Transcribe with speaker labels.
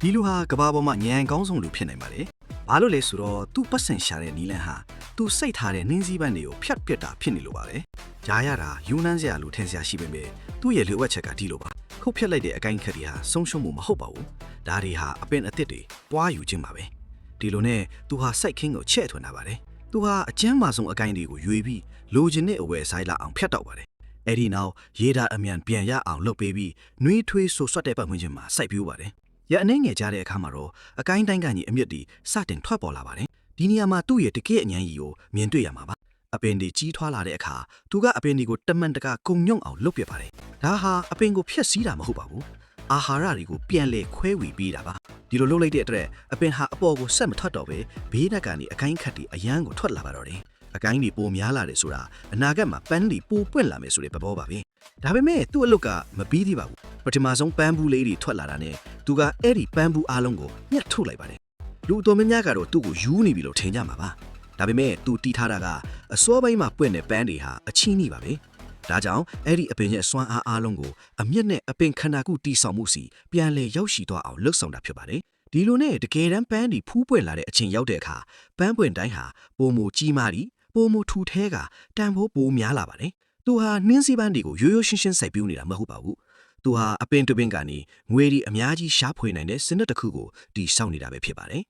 Speaker 1: ဒီလူဟာကဘာပေါ်မှာညံကောင်းဆုံးလူဖြစ်နိုင်ပါတယ်။ဘာလို့လဲဆိုတော့သူ့ပတ်စံရှာတဲ့နီလန်ဟာသူစိတ်ထားတဲ့နှင်းစည်းပန်းတွေကိုဖြတ်ပစ်တာဖြစ်နေလို့ပါပဲ။ကြားရတာယူနှမ်းစရာလူထင်စရာရှိပေမဲ့သူ့ရဲ့လိုအပ်ချက်ကဒီလိုပါ။ခုတ်ဖြတ်လိုက်တဲ့အကိုင်းခက်တွေဟာဆုံးရှုံးမှုမဟုတ်ပါဘူး။ဒါတွေဟာအပင်အသစ်တွေပွားယူခြင်းပါပဲ။ဒီလိုနဲ့သူဟာစိုက်ခင်းကိုချဲ့ထွင်တာပါတယ်။သူဟာအကျမ်းမာဆုံးအကိုင်းတွေကိုရွေပြီးလိုချင်တဲ့အဝယ်ဆိုင်လာအောင်ဖြတ်တော့ပါတယ်။အဲ့ဒီနောက်ရေဓာအမြန်ပြန်ရအောင်လုပ်ပေးပြီးနှွေးထွေးဆူဆွတ်တဲ့ပတ်ဝန်းကျင်မှာစိုက်ပြိုးပါတယ်။ရအနေငယ်ကြတဲ့အခါမှာတော့အကိုင်းတိုင်းကနေအမြင့်တီစတင်ထွက်ပေါ်လာပါတယ်။ဒီနေရာမှာသူ့ရဲ့တကယ့်အញ្ញမ်းကြီးကိုမြင်တွေ့ရမှာပါ။အပင်တွေကြီးထွားလာတဲ့အခါသူကအပင်တွေကိုတမန်တကာကုံညွန့်အောင်လုပ်ပြပါတယ်။ဒါဟာအပင်ကိုဖျက်ဆီးတာမဟုတ်ပါဘူး။အာဟာရတွေကိုပြန်လည်ခွဲဝေပေးတာပါ။ဒီလိုလုပ်လိုက်တဲ့အတွက်အပင်ဟာအပေါ်ကိုဆက်မထွက်တော့ပဲဘေးဘက်ကနေအကိုင်းခတ်တွေအရန်ကိုထွက်လာပါတော့တယ်။အကိုင်းတွေပိုများလာတယ်ဆိုတာအနာဂတ်မှာပန်းတွေပိုပွင့်လာမယ်ဆိုတဲ့သဘောပါပဲ။ဒါပေမဲ့သူ့အလုပ်ကမပြီးသေးပါဘူး။ပထမဆုံးပန်းဘူးလေးတွေထွက်လာတာနဲ့သူကအဲ့ဒီပန်းဘူးအားလုံးကိုညှက်ထုတ်လိုက်ပါတယ်။လူအတော်များများကတော့သူ့ကိုယူနေပြီလို့ထင်ကြမှာပါ။ဒါပေမဲ့သူတီးထားတာကအစောပိုင်းမှာပွင့်တဲ့ပန်းတွေဟာအချီးနှီးပါပဲ။ဒါကြောင့်အဲ့ဒီအပင်ရဲ့စွမ်းအားလုံးကိုအမျက်နဲ့အပင်ခန္ဓာကုတီဆောင်မှုစီပြန်လည်ရောက်ရှိသွားအောင်လှုပ်ဆောင်တာဖြစ်ပါတယ်။ဒီလိုနဲ့တကယ်တမ်းပန်းတွေဖူးပွင့်လာတဲ့အချိန်ရောက်တဲ့အခါပန်းပွင့်တိုင်းဟာပုံမကြီးမားပြီးပုံမထူထဲကတန်ဖိုးပိုများလာပါတယ်။သူဟာနှင်းစီးပန်းတွေကိုရိုးရိုးရှင်းရှင်းစိုက်ပျိုးနေတာမဟုတ်ပါဘူး။သူဟာအပင်တပင်ကနေငွေတွေအများကြီးရှားဖွေနိုင်တဲ့စနစ်တစ်ခုကိုတည်ဆောက်နေတာပဲဖြစ်ပါတယ်